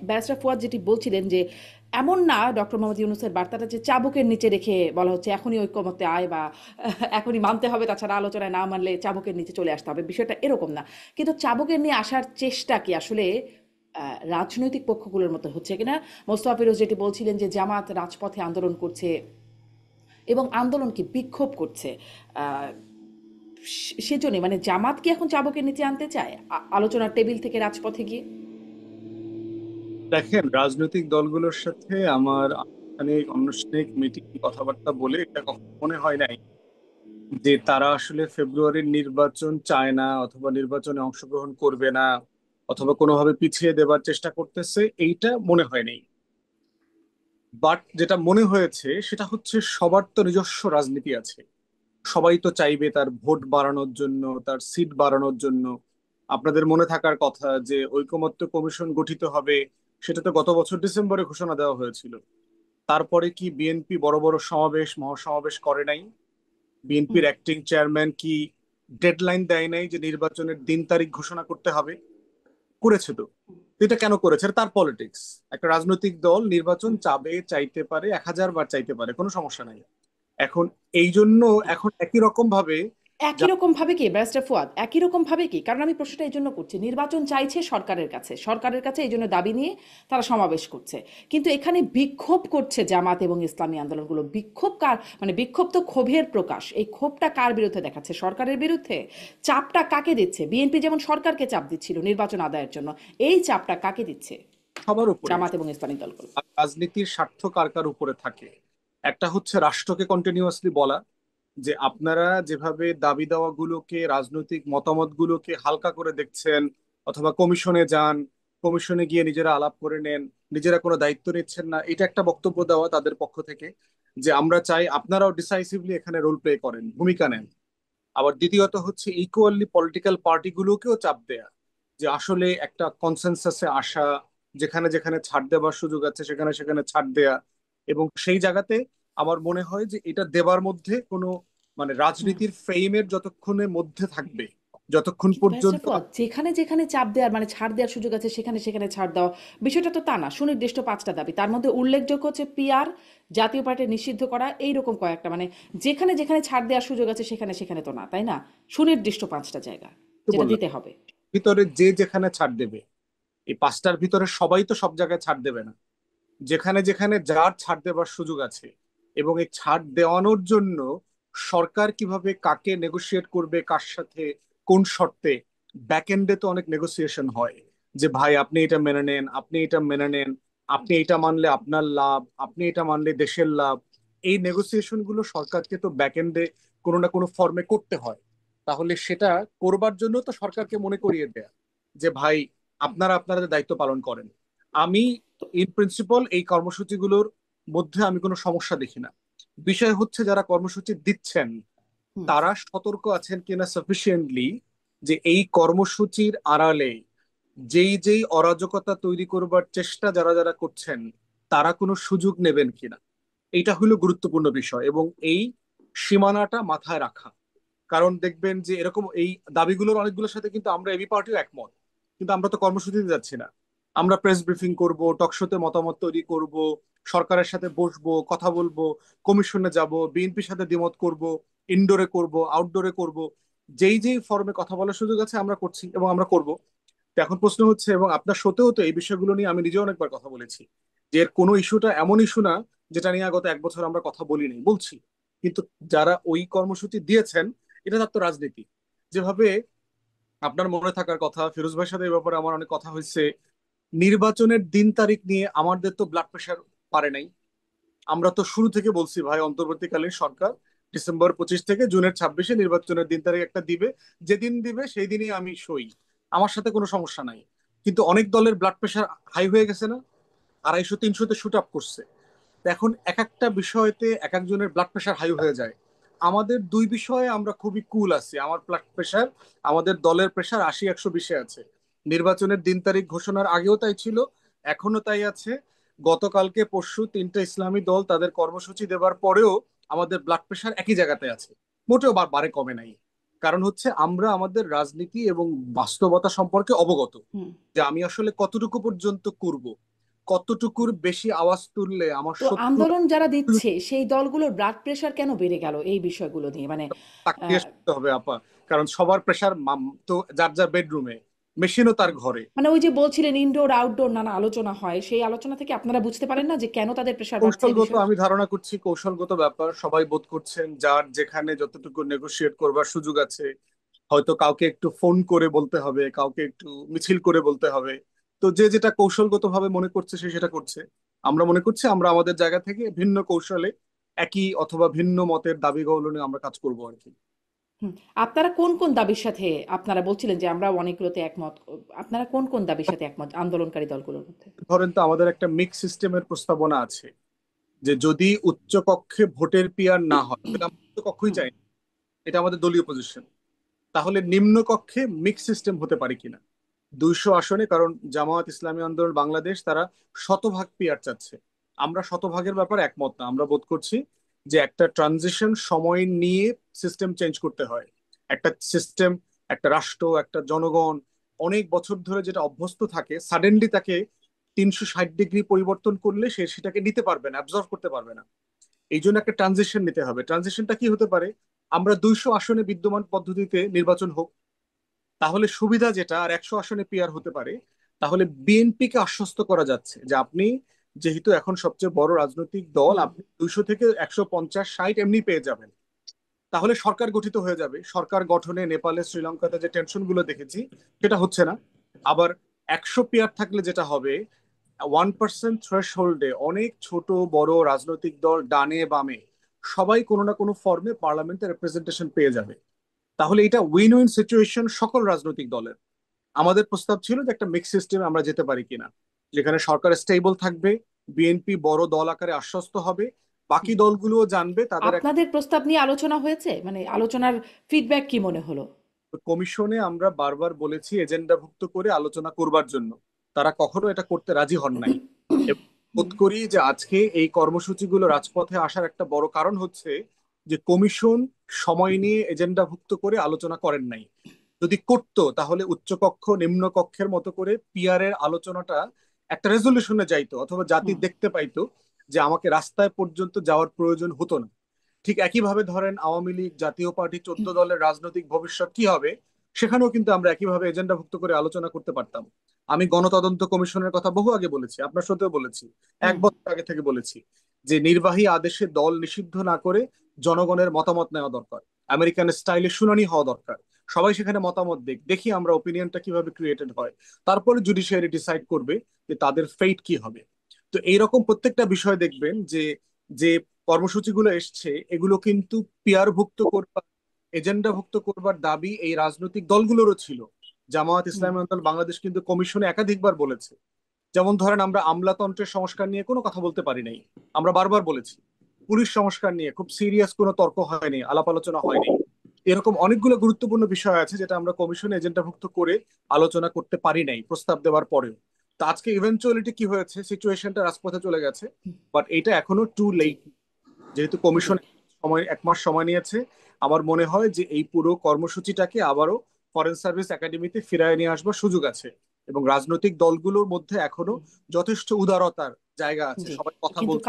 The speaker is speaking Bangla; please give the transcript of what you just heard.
ব্যারিস্টার ফুয়াদ যেটি বলছিলেন যে এমন না ডক্টর মোহাম্মদ ইউনূসের বার্তাটা যে চাবুকের নিচে রেখে বলা হচ্ছে এখনই ঐকমত্যে আয় বা এখনই মানতে হবে, তাছাড়া আলোচনায় না মানলে চাবুকের নিচে চলে আসতে হবে, বিষয়টা এরকম না। কিন্তু চাবুকের নিয়ে আসার চেষ্টা কি আসলে রাজনৈতিক পক্ষগুলোর মতো হচ্ছে কিনা? মোস্তফা ফিরোজ যেটি বলছিলেন যে জামাত রাজপথে আন্দোলন করছে এবং আন্দোলন কি বিক্ষোভ করছে, আহ, সেজন্য মানে জামাত কি এখন চাবুকের নিচে আনতে চায় আলোচনার টেবিল থেকে রাজপথে গিয়ে? দেখেন, রাজনৈতিক দলগুলোর সাথে আমার আনুষ্ঠানিক অনানুষ্ঠানিক মিটিং কথাবার্তা বলে এটা কখনো মনে হয় নাই যে তারা আসলে ফেব্রুয়ারির নির্বাচন চায় না অথবা নির্বাচনে অংশগ্রহণ করবে না অথবা কোনোভাবে পিছিয়ে দেবার চেষ্টা করতেছে, এইটা মনে হয় নাই। বাট যেটা মনে হয়েছে সেটা হচ্ছে সবার তো নিজস্ব রাজনীতি আছে। সবাই তো চাইবে তার ভোট বাড়ানোর জন্য, তার সিট বাড়ানোর জন্য। আপনাদের মনে থাকার কথা যে ঐকমত্য কমিশন গঠিত হবে, সেটা তো গত বছর ডিসেম্বরে ঘোষণা দেওয়া হয়েছিল। তারপরে কি বিএনপি বড় বড় সমাবেশ মহাসমাবেশ করে নাই? বিএনপির অ্যাক্টিং চেয়ারম্যান কি ডেডলাইন দেয় নাই যে নির্বাচনের দিন তারিখ ঘোষণা করতে হবে? করেছে তো। এটা কেন করেছে? এটা তার পলিটিক্স। একটা রাজনৈতিক দল নির্বাচন চাবে, চাইতে পারে, 1000 বার চাইতে পারে, কোনো সমস্যা নাই। এখন এই জন্য এখন একই রকম ভাবে একই রকম ভাবে কি ব্যারিস্টার ফুয়াদ, একই রকম ভাবে কি? কারণ আমি প্রশ্নটা এই জন্য করছি, নির্বাচন চাইছে সরকারের কাছে এই জন্য দাবি নিয়ে তারা সমাবেশ করছে, কিন্তু এখানে বিক্ষোভ করছে জামাত এবং ইসলামী আন্দোলনগুলো। বিক্ষোভ কার, মানে বিক্ষোভ তো ক্ষোভের প্রকাশ, এই ক্ষোভটা কার বিরুদ্ধে দেখাচ্ছে? সরকারের বিরুদ্ধে। চাপটা কাকে দিচ্ছে? বিএনপি যেমন সরকারকে চাপ দিচ্ছিল নির্বাচন আদায়ের জন্য, এই চাপটা কাকে দিচ্ছে? সবার উপরে। জামাত এবং ইসলামী দলগুলো। আর রাজনীতির স্বার্থ কার কার উপরে থাকে? একটা হচ্ছে রাষ্ট্রকে কন্টিনিউয়াসলি বলা যে আপনারা যেভাবে দাবি দাওয়া গুলোকে, রাজনৈতিক মতামত গুলোকে হালকা করে দেখছেন, অথবা কমিশনে যান, কমিশনে গিয়ে নিজেরা আলাপ করে নেন, নিজেরা কোনো দায়িত্ব নিচ্ছেন না, এটা একটা বক্তব্য দেওয়া তাদের পক্ষ থেকে যে আমরা চাই আপনারাও ডিসাইসিভলি এখানে রোল প্লে করেন, ভূমিকা নেন। আবার দ্বিতীয়ত হচ্ছে ইকুয়ালি পলিটিক্যাল পার্টিগুলোকেও চাপ দেয়া যে আসলে একটা কনসেনসাসে আসা, যেখানে যেখানে ছাড় দেওয়ার সুযোগ আছে সেখানে সেখানে ছাড় দেয়া। এবং সেই জায়গাতে আমার মনে হয় যে এটা দেবার মধ্যে কোনো মানে রাজনীতির ফ্রেমের যতক্ষণের মধ্যে থাকবে, যতক্ষণ কিন্তু ব্যারিস্টার পর্যন্ত। ফুয়াদ, যেখানে যেখানে চাপ দেওয়ার মানে ছাড় দেওয়ার সুযোগ আছে সেখানে সেখানে ছাড় দেওয়া, বিষয়টা তো তা না। সুনির্দিষ্ট 5টা দাবি, তার মধ্যে উল্লেখযোগ্য হচ্ছে পিআর, জাতীয় পার্টি নিষিদ্ধ করা, এইরকম কয়েকটা, মানে যেখানে যেখানে ছাড় দেওয়ার সুযোগ আছে সেখানে সেখানে তো না, তাই না? সুনির্দিষ্ট 5টা জায়গা তো যেটা বললাম, দিতে হবে। ভিতরে যে যেখানে ছাড় দেবে, এই পাঁচটার ভিতরে সবাই তো সব জায়গায় ছাড় দেবে না। যেখানে যেখানে যার ছাড় দেওয়ার সুযোগ আছে এবং এই ছাড় দেওয়ানোর জন্য সরকার কিভাবে কাকে নেগোশিয়েট করবে, কার সাথে, কোন শর্তে, ব্যাক এন্ডে তো অনেক নেগোসিয়েশন হয় যে ভাই আপনি এটা মেনে নেন, আপনি এটা মেনে নেন, আপনি এটা মানলে আপনার লাভ, আপনি এটা মানলে দেশের লাভ। এই নেগোসিয়েশন গুলো সরকারকে তো ব্যাক এন্ডে কোনো না কোনো ফর্মে করতে হয়। তাহলে সেটা করবার জন্য তো সরকারকে মনে করিয়ে দেয়া যে ভাই আপনারা আপনাদের দায়িত্ব পালন করেন। আমি ইন প্রিন্সিপাল এই কর্মসূচিগুলোর মধ্যে আমি কোনো সমস্যা দেখি না। বিষয় হচ্ছে যারা কর্মসূচি দিচ্ছেন হুম। তারা সতর্ক আছেন কিনা সাফিসিয়েন্টলি যে এই কর্মসূচির আড়ালে যেই যেই অরাজকতা তৈরি করবার চেষ্টা যারা যারা করছেন তারা কোনো সুযোগ নেবেন কিনা। এইটা হলো গুরুত্বপূর্ণ বিষয় এবং এই সীমানাটা মাথায় রাখা। কারণ দেখবেন যে এরকম এই দাবিগুলোর অনেকগুলোর সাথে কিন্তু আমরা এবি পার্টিও একমত, কিন্তু আমরা তো কর্মসূচিতে যাচ্ছি না। আমরা প্রেস ব্রিফিং করব, টকশোতে মতামত তৈরি করব, সরকারের সাথে বসবো, কথা বলবো, কমিশনে যাব, বিএনপির সাথে দ্বিমত করব, ইনডোরে করব, আউটডোরে করব। যেই যেই ফর্মে কথা বলার সুযোগ আছে আমরা করছি এবং আমরা করব। তো এখন প্রশ্ন হচ্ছে, এবং আপনার সতেও তো এই বিষয়গুলো নিয়ে আমি নিজে অনেকবার কথা বলেছি, যে এর কোনো ইস্যুটা এমন ইস্যু না যেটা নিয়ে গত 1 বছর আমরা কথা বলিনি, বলছি। কিন্তু যারা ওই কর্মসূচি দিয়েছেন এটা তার তো রাজনীতি। যেভাবে আপনার মনে থাকার কথা, ফিরোজ ভাইয়ের সাথে এই ব্যাপারে আমার অনেক কথা হয়েছে, নির্বাচনের দিন তারিখ নিয়ে আমাদের তো ব্লাড প্রেশার পারে নাই। আমরা তো শুরু থেকে বলছি ভাই অন্তর্বর্তীকালীন সরকার ডিসেম্বর 25 থেকে জুনের 26-এ নির্বাচনের দিন তারিখ একটা দিবে, যেদিন দিবে সেই দিনই আমি সই, আমার সাথে কোনো সমস্যা নাই। কিন্তু অনেক দলের ব্লাড প্রেশার হাই হয়ে গেছে না, 250-300-তে শুট আপ করছে। তো এখন এক একটা বিষয়তে এক একজনের ব্লাড প্রেশার হাই হয়ে যায়। আমাদের দুই বিষয়ে আমরা খুবই কুল আছি। আমার ব্লাড প্রেশার, আমাদের দলের প্রেশার 80-120-এ আছে। নির্বাচনের দিন তারিখ ঘোষণার আগেও তাই ছিল, এখনো তাই আছে। গতকালকে পরশু 3টে ইসলামী দল তাদের কর্মসূচি দেবার পরেও আমাদের ব্লাড প্রেশার একই জায়গাতে আছে, মোটেও বারে কমে নাই। কারণ হচ্ছে আমরা আমাদের রাজনীতি এবং বাস্তবতা সম্পর্কে অবগত হুম। যে আমি আসলে কতটুকু পর্যন্ত করব। কতটুকুর বেশি আওয়াজ তুললে আমার তো শত্রু আন্দোলন যারা দিচ্ছে সেই দলগুলোর ব্লাড প্রেশার কেন বেড়ে গেল এই বিষয়গুলো নিয়ে মানে তাকিয়ে আহ, শুনতে হবে আপা। কারণ সবার প্রেশার তো যার যার বেডরুমে, মেশিনও তার ঘরে। মানে ওই যে বলছিলেন ইনডোর আউটডোর নানা আলোচনা হয়, সেই আলোচনা থেকে আপনারা বুঝতে পারেন না যে কেন তাদের প্রেশার বাড়ছে এই কৌশলগত, বিষয়ে? আমি ধারণা করছি কৌশলগত ব্যাপার, সবাই বোধ করছেন যার যেখানে যতটুকু নেগোশিয়েট করবার সুযোগ আছে, হয়তো কাউকে একটু ফোন করে বলতে হবে, কাউকে একটু মিছিল করে বলতে হবে। তো যে যেটা কৌশলগত ভাবে মনে করছে সে সেটা করছে। আমরা মনে করছি আমরা আমাদের জায়গা থেকে ভিন্ন কৌশলে একই অথবা ভিন্ন মতের দাবি গৌলনে আমরা কাজ করবো আর কি। হুম। আপনারা কোন কোন দাবির সাথে, আপনারা বলছিলেন যে আমরা অনেকগুলোতে একমত, আপনারা কোন কোন দাবির সাথে একমত আন্দোলনকারী দলগুলোর মধ্যে? ধরেন তো আমাদের একটা মিক্স সিস্টেমের প্রস্তাবনা আছে, যে যদি উচ্চ কক্ষে ভোটের পিয়ার না হয়, তাহলে আমরা উচ্চ কক্ষই হুম। চাই না, এটা আমাদের দলীয় পজিশন। তাহলে নিম্ন কক্ষে মিক্স সিস্টেম হতে পারে কিনা 200 আসনে, কারণ জামায়াত ইসলামী আন্দোলন বাংলাদেশ তারা শতভাগ পিয়ার চাচ্ছে। আমরা শতভাগের ব্যাপারে একমত না। আমরা বোধ করছি যে একটা ট্রানজিশন সময় নিয়ে সিস্টেম চেঞ্জ করতে হয়। একটা সিস্টেম, একটা রাষ্ট্র, একটা জনগণ অনেক বছর ধরে যেটা অভ্যস্ত থাকে, সাডেনলি তাকে 360 ডিগ্রি পরিবর্তন করলে সে সেটাকে নিতে পারবে না, অ্যাবজর্ভ করতে পারবে না। এই জন্য একটা ট্রানজিশন নিতে হবে। ট্রানজিশনটা কি হতে পারে? আমরা 200 আসনে বিদ্যমান পদ্ধতিতে নির্বাচন হোক, তাহলে সুবিধা যেটা, আর 100 আসনে পিয়ার হতে পারে। তাহলে বিএনপি কে আশ্বস্ত করা যাচ্ছে যে আপনি যেহেতু এখন সবচেয়ে বড় রাজনৈতিক দল, হুম। আপনি 200 থেকে 150 60 এমনি পেয়ে যাবেন। তাহলে সরকার গঠিত হয়ে যাবে। সরকার গঠনে নেপালে শ্রীলঙ্কাতে যে টেনশন গুলো দেখেছি সেটা হচ্ছে না। আবার 100 পেয়ার থাকলে যেটা হবে, 1% থ্রেশ হোল্ডে অনেক ছোট বড় রাজনৈতিক দল ডানে বামে সবাই কোনো না কোনো ফর্মে পার্লামেন্টে রিপ্রেজেন্টেশন পেয়ে যাবে। তাহলে এটা উইন উইন সিচুয়েশন সকল রাজনৈতিক দলের। আমাদের প্রস্তাব ছিল যে একটা মিক্স সিস্টেমে আমরা যেতে পারি কিনা, যেখানে সরকার স্টেবল থাকবে, বিএনপি বড় দল আকারে আশ্বস্ত হবে, বাকি দলগুলোও জানবে তাদের একটা আপনাদের প্রস্তাব নিয়ে আলোচনা হয়েছে, মানে আলোচনার ফিডব্যাক কি মনে হলো? কমিশনে। আমরা বারবার বলেছি এজেন্ডাভুক্ত করে আলোচনা করবার জন্য, তারা কখনো এটা করতে রাজি হন নাই। এবং বোধ করি যে আজকে এই কর্মসূচিগুলো রাজপথে আসার একটা বড় কারণ হচ্ছে যে কমিশন সময় নিয়ে এজেন্ডাভুক্ত করে আলোচনা করেন নাই। যদি করতো তাহলে উচ্চকক্ষ নিম্ন কক্ষের মতো করে পিআর এর আলোচনাটা একটা রেজলিউশনে যাইতো, অথবা জাতি হুম। দেখতে পাইতো যে আমাকে রাস্তায় পর্যন্ত যাওয়ার প্রয়োজন হতো না। ঠিক একইভাবে ধরেন আওয়ামী লীগ জাতীয় পার্টি 14 দলের রাজনৈতিক ভবিষ্যৎ কি হবে, সেখানেও কিন্তু আমরা একইভাবে এজেন্ডাভুক্ত করে আলোচনা করতে পারতাম। আমি গণতদন্ত কমিশনের কথা বহু আগে বলেছি, আপনার সাথেও বলেছি, হুম। 1 বছর আগে থেকে বলেছি যে নির্বাহী আদেশে দল নিষিদ্ধ না করে জনগণের মতামত নেওয়া দরকার, আমেরিকান স্টাইলে শুনানি হওয়া দরকার। সবাই সেখানে মতামত দিক, দেখি আমরা ওপিনিয়নটা কিভাবে ক্রিয়েটেড হয়। তারপরে জুডিশিয়ারি ডিসাইড করবে যে তাদের ফেট কি হবে। তো এইরকম প্রত্যেকটা বিষয় দেখবেন যে যে কর্মসূচিগুলো এসছে এগুলো কিন্তু পিয়ারভুক্ত করবার, এজেন্ডাভুক্ত করবার দাবি এই রাজনৈতিক দলগুলোরও ছিল। জামায়াত হুম। ইসলামী আন্দোলন বাংলাদেশ কিন্তু কমিশনে একাধিকবার বলেছে। যেমন ধরেন আমরা আমলাতন্ত্রের সংস্কার নিয়ে কোনো কথা বলতে পারি নাই, আমরা বারবার বলেছি। পুলিশ সংস্কার নিয়ে খুব সিরিয়াস কোনো তর্ক হয়নি, আলাপ আলোচনা হয়নি। এরকম অনেকগুলো গুরুত্বপূর্ণ বিষয় আছে যেটা আমরা কমিশনে এজেন্ডাভুক্ত করে আলোচনা করতে পারি নাই প্রস্তাব দেওয়ার পরেও। তো আজকে ইভেনচুয়ালিটি কি হয়েছে, সিচুয়েশনটা রাজপথে চলে গেছে। বাট এটা এখনো টু জি। লেট। যেহেতু জি। কমিশন সময় 1 মাস সময় নিয়েছে, আমার মনে হয় যে এই পুরো কর্মসূচিটাকে আবারও ফরেন সার্ভিস একাডেমিতে ফিরায় নিয়ে আসবার সুযোগ আছে। এবং রাজনৈতিক দলগুলোর মধ্যে এখনো যথেষ্ট উদারতার জায়গা আছে, জি। সবাই কথা কিন্তু বলছে।